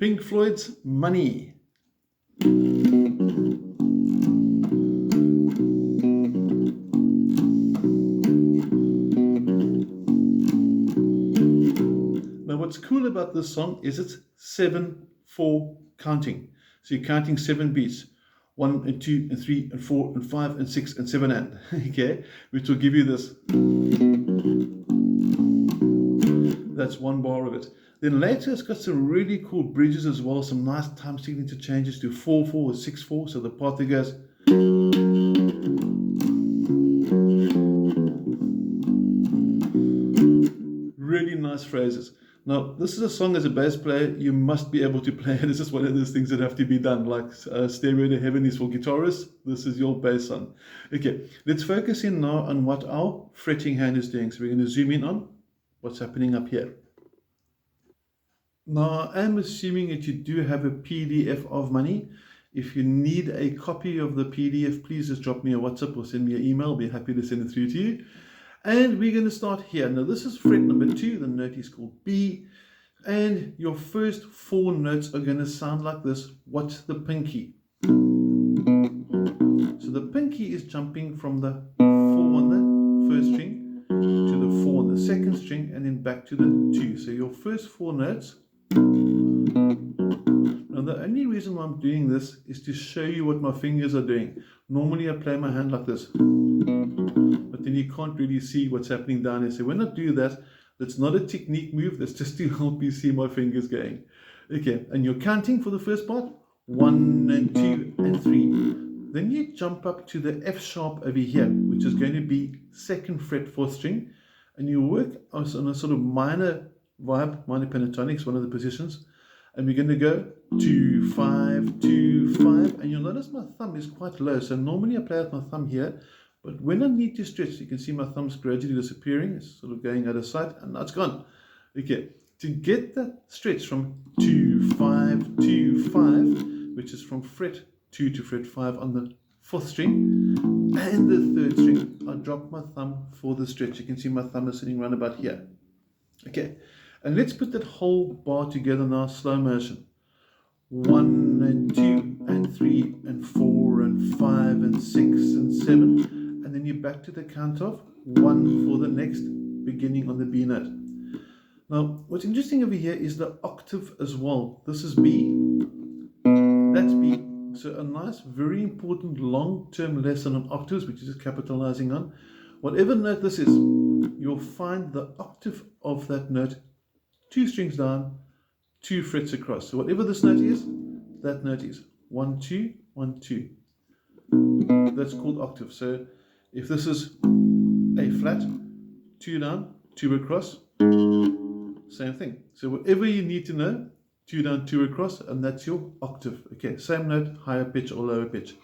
Pink Floyd's Money. Now what's cool about this song is it's 7/4 counting. So you're counting 7 beats. 1 and 2 and 3 and 4 and 5 and 6 and 7 and okay, which will give you this. That's one bar of it. Then later it's got some really cool bridges as well, some nice time signature changes to 4/4 or 6/4. So the part that goes really nice phrases. Now, this is a song as a bass player, you must be able to play it. It's just one of those things that have to be done. Like Stairway to Heaven is for guitarists. This is your bass song. Okay, let's focus in now on what our fretting hand is doing. So we're going to zoom in on what's happening up here. Now, I am assuming that you do have a PDF of Money. If you need a copy of the PDF, please just drop me a WhatsApp or send me an email. I'll be happy to send it through to you. And we're going to start here. Now this is fret number 2, the note is called B, and your first 4 notes are going to sound like this. What's the pinky? So the pinky is jumping from the 4 on the first string to the 4 on the second string and then back to the 2. So your first 4 notes. Now the only reason why I'm doing this is to show you what my fingers are doing. Normally I play my hand like this, but then you can't really see what's happening down here. So when I do that, that's not a technique move, that's just to help you see my fingers going. Okay, and you're counting for the first part, 1 and 2 and 3. Then you jump up to the F sharp over here, which is going to be 2nd fret 4th string, and you work on a sort of minor vibe, minor pentatonics, one of the positions, and we're going to go 2, 5, 2, 5, and you'll notice my thumb is quite low. So normally I play with my thumb here, but when I need to stretch, you can see my thumb's gradually disappearing. It's sort of going out of sight, and now it's gone. Okay, to get that stretch from 2, 5, 2, 5, which is from fret 2 to fret 5 on the 4th string, and the 3rd string, I drop my thumb for the stretch. You can see my thumb is sitting right about here. Okay, and let's put that whole bar together now, slow motion. 1 and 2 and 3 and 4 and 5 and 6 and 7. And then you're back to the count of 1 for the next beginning on the B note. Now, what's interesting over here is the octave as well. This is B, that's B. So a nice, very important long-term lesson on octaves, which is just capitalizing on. Whatever note this is, you'll find the octave of that note 2 strings down, 2 frets across. So whatever this note is, that note is 1, 2, 1, 2. That's called octave. So if this is A flat, 2 down, 2 across, same thing. So whatever you need to know, 2 down, 2 across, and that's your octave. Okay, same note, higher pitch or lower pitch.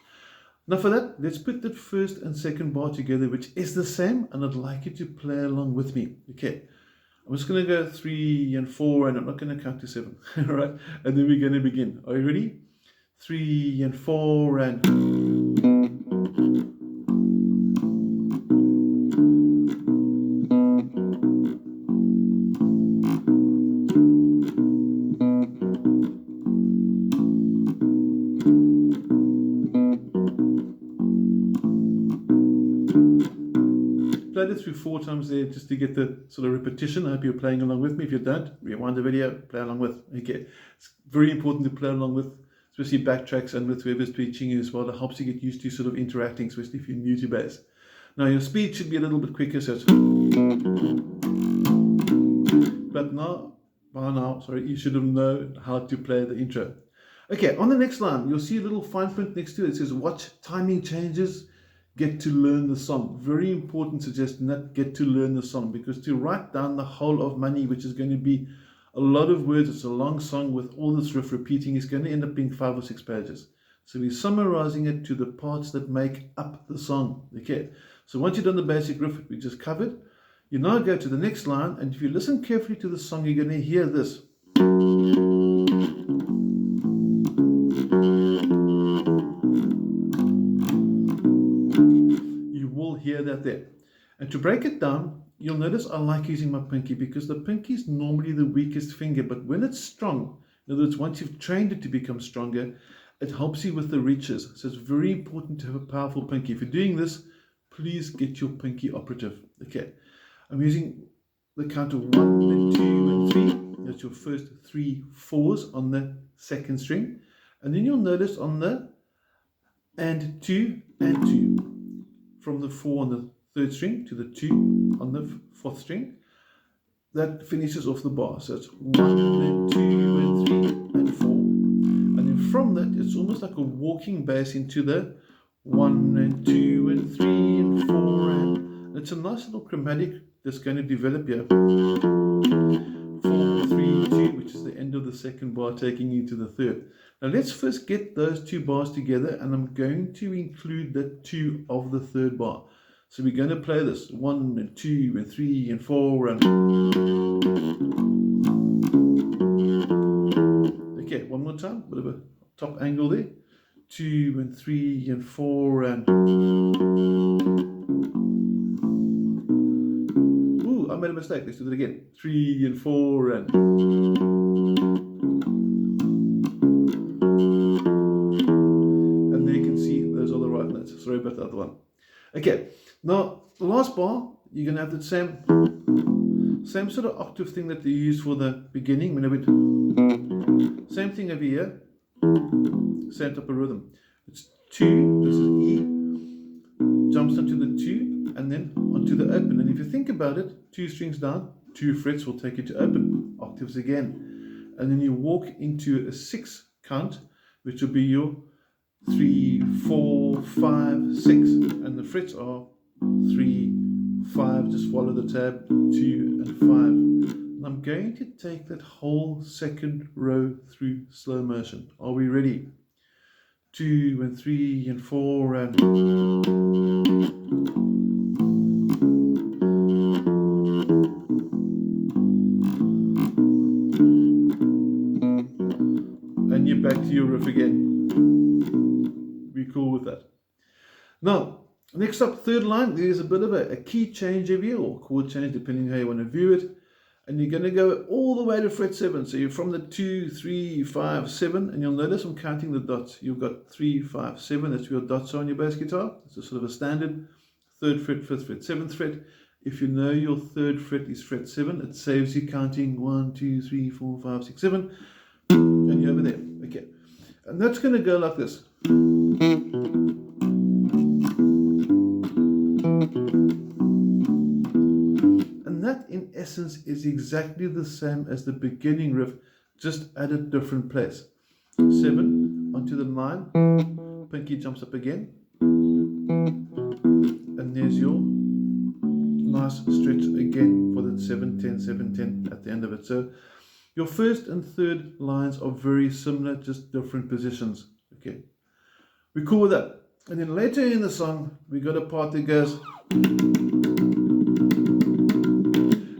Now for that, let's put that first and second bar together, which is the same, and I'd like you to play along with me. Okay, I'm just going to go 3 and 4, and I'm not going to count to 7. All right, and then we're going to begin. Are you ready? 3 and 4 and... Played it through 4 times there just to get the sort of repetition. I hope you're playing along with me. If you don't, rewind the video, play along with. Okay, it's very important to play along with, especially backtracks and with whoever's teaching you as well. It helps you get used to sort of interacting, especially if you're new to bass. Now your speed should be a little bit quicker, so it's... But now, by now, sorry, you should have known how to play the intro. Okay, on the next line, you'll see a little fine print next to it. It says, watch timing changes. Get to learn the song. Very important suggestion, that get to learn the song, because to write down the whole of Money, which is going to be a lot of words, it's a long song with all this riff repeating, is going to end up being 5 or 6 pages. So we're summarizing it to the parts that make up the song. Okay, so once you've done the basic riff we just covered, you now go to the next line, and if you listen carefully to the song, you're going to hear this. Hear that there. And to break it down, you'll notice I like using my pinky, because the pinky is normally the weakest finger, but when it's strong, In other words, once you've trained it to become stronger, it helps you with the reaches. So it's very important to have a powerful pinky. If you're doing this, please get your pinky operative. Okay, I'm using the count of 1 and 2 and 3. That's your first 3 4s on the second string. And then you'll notice on the and 2 and 2, from the 4 on the third string to the 2 on the fourth string, that finishes off the bar. So it's 1 and 2 and 3 and 4. And then from that, it's almost like a walking bass into the 1 and 2 and 3 and 4. And it's a nice little chromatic that's going to develop here. 4, 3, 2, which is the end of the second bar, taking you to the third. Now let's first get those 2 bars together, and I'm going to include the 2 of the third bar. So we're going to play this 1 and 2 and 3 and 4 and... Okay, one more time, bit of a top angle there. 2 and 3 and 4 and... Ooh, I made a mistake. Let's do that again. 3 and 4 and... And there you can see those are the right notes. Sorry about the other one. Okay, now the last bar, you're going to have the same sort of octave thing that you use for the beginning. Same thing over here, same type of rhythm. It's 2, this is E, jumps onto the 2 and then onto the open. And if you think about it, 2 strings down, 2 frets will take you to open octaves again. And then you walk into a 6 count, which will be your 3, 4, 5, 6, and the frets are 3, 5, just follow the tab, 2 and 5. And I'm going to take that whole second row through slow motion. Are we ready? 2 and 3 and 4 and... And you're back to your riff again. Be cool with that. Now, next up, third line, there's a bit of a key change over here, or chord change, depending on how you want to view it. And you're going to go all the way to fret 7. So you're from the 2, 3, 5, 7, and you'll notice I'm counting the dots. You've got 3, 5, 7. That's where your dots are on your bass guitar. It's a sort of a standard 3rd fret, 5th fret, 7th fret. If you know your 3rd fret is fret 7, it saves you counting 1, 2, 3, 4, 5, 6, 7, and you're over there. Okay, and that's going to go like this. And that in essence is exactly the same as the beginning riff, just at a different place. 7 onto the 9, pinky jumps up again, and there's your nice stretch again for the 7, 10, 7, 10 at the end of it. So your first and third lines are very similar, just different positions. Okay, we're cool with that. And then later in the song, we got a part that goes,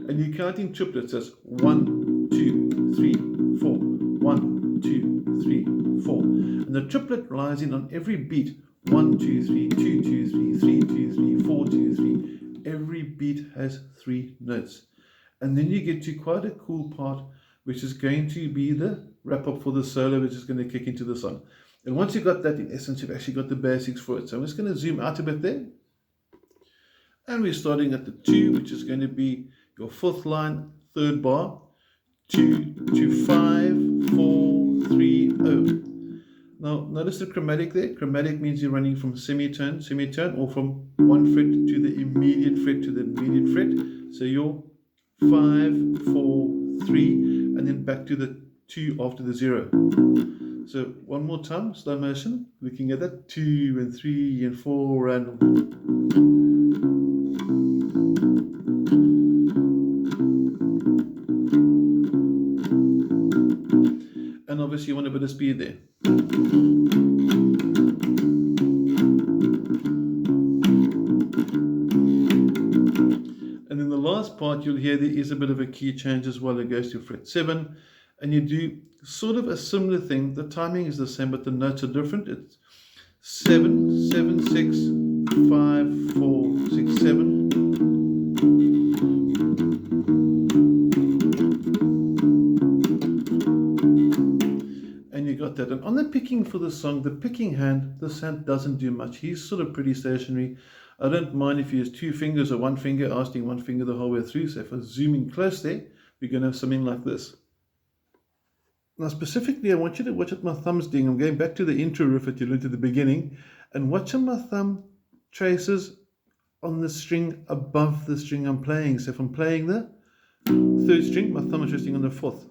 and you're counting triplets as 1, 2, 3, 4, 1, 2, 3, 4. And the triplet lies in on every beat. 1, 2, 3, 2, 2, 3, 3, 2, 3, 4, 2, 3. Every beat has 3 notes. And then you get to quite a cool part, which is going to be the wrap up for the solo, which is going to kick into the song. And once you've got that, in essence, you've actually got the basics for it. So I'm just going to zoom out a bit there. And we're starting at the 2, which is going to be your 4th line, 3rd bar. 2 to 5, 4, 3, 0. Now, notice the chromatic there. Chromatic means you're running from semitone, or from one fret to the immediate fret to the immediate fret. So you're 5, 4, 3, and then back to the 2 after the 0. So one more time, slow motion, looking at that, 2 and 3 and 4 and... And obviously you want a bit of speed there. And then the last part you'll hear there is a bit of a key change as well. It goes to fret 7, and you do sort of a similar thing. The timing is the same, but the notes are different. It's 7, 7, 6, 5, 4, 6, 7. got that. And on the picking for the song, the picking hand, this hand doesn't do much. He's sort of pretty stationary. I don't mind if he has 2 fingers or 1 finger, asking 1 finger the whole way through. So if I zoom in close there, we're going to have something like this. Now specifically, I want you to watch what my thumb's doing. I'm going back to the intro riff that you learned at the beginning, and watch how my thumb traces on the string above the string I'm playing. So if I'm playing the 3rd string, my thumb is resting on the 4th.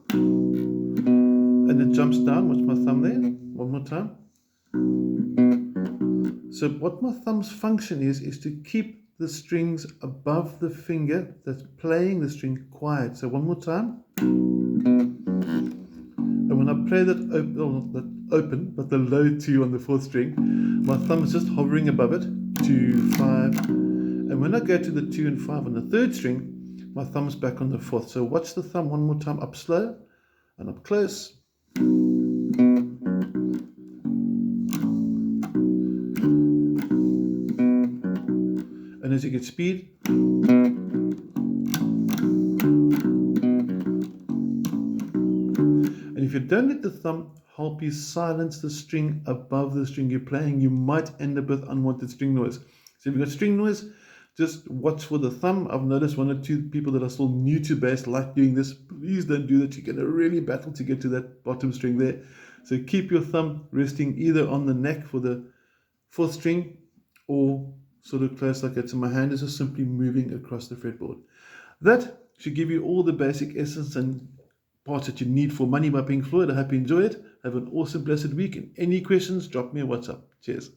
And it jumps down. Watch my thumb there. One more time. So what my thumb's function is to keep the strings above the finger that's playing the string quiet. So one more time. And when I play that open, not that open, but the low 2 on the 4th string, my thumb is just hovering above it. 2, 5. And when I go to the 2 and 5 on the 3rd string, my thumb's back on the 4th. So watch the thumb one more time, up slow and up close. And as you get speed, and if you don't let the thumb help you silence the string above the string you're playing, you might end up with unwanted string noise. So if you've got string noise, just watch for the thumb. I've noticed 1 or 2 people that are still new to bass like doing this. Please don't do that. You're going to really battle to get to that bottom string there. So keep your thumb resting either on the neck for the 4th string or sort of close like that. So my hand is just simply moving across the fretboard. That should give you all the basic essence and parts that you need for Money by Pink Floyd. I hope you enjoy it. Have an awesome, blessed week. And any questions, drop me a WhatsApp. Cheers.